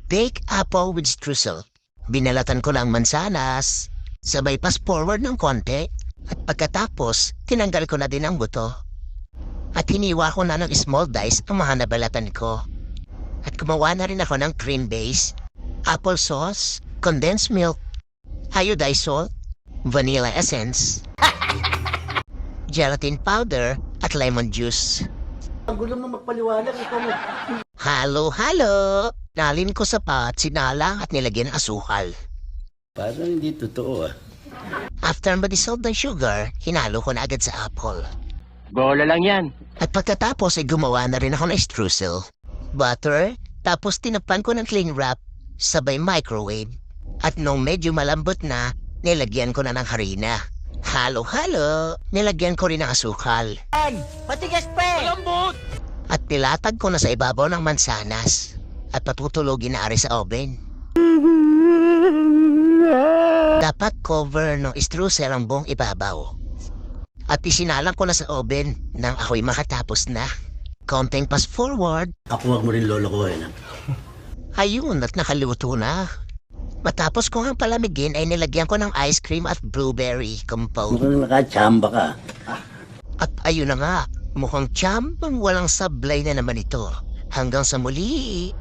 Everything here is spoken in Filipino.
baked apple with streusel. Binalatan ko ng mansanas, sabay pass forward ng konti, at pagkatapos, tinanggal ko na din ang buto. At hiniwa ko na ng small dice ang mga nabalatan ko. At gumawa na rin ako ng cream base, apple sauce, condensed milk, iodized salt, vanilla essence, gelatin powder, at lemon juice. Ang gulo mo magpaliwanag, ikaw mo. Halo-halo! Nalin ko sa pot, sinalang at nilagyan ng asukal. Parang hindi totoo ah. After ma-dissolve ng sugar, hinalo ko na agad sa apple. Bola lang yan. At pagkatapos ay gumawa na rin ako ng streusel, butter, tapos tinakpan ko ng cling wrap, sabay microwave. At nung medyo malambot na, nilagyan ko na ng harina. Halo-halo! Nilagyan ko rin ng asukal. Patigas pa eh! Malambot! At nilatag ko na sa ibabaw ng mansanas. At patutulogin na ari sa oven. Dapat cover ng streusel ang buong ibabaw. At isinalang ko na sa oven nang ako'y makatapos na. Konting pass forward, Ako wag mo rin lolokohin ah. ayun at nakaluto na. Matapos ko ang palamigin ay nilagyan ko ng ice cream at blueberry compote. Mukhang nakachamba ka. At ayun na nga, mukhang tiyambang walang sablay na naman ito. Hanggang sa muli.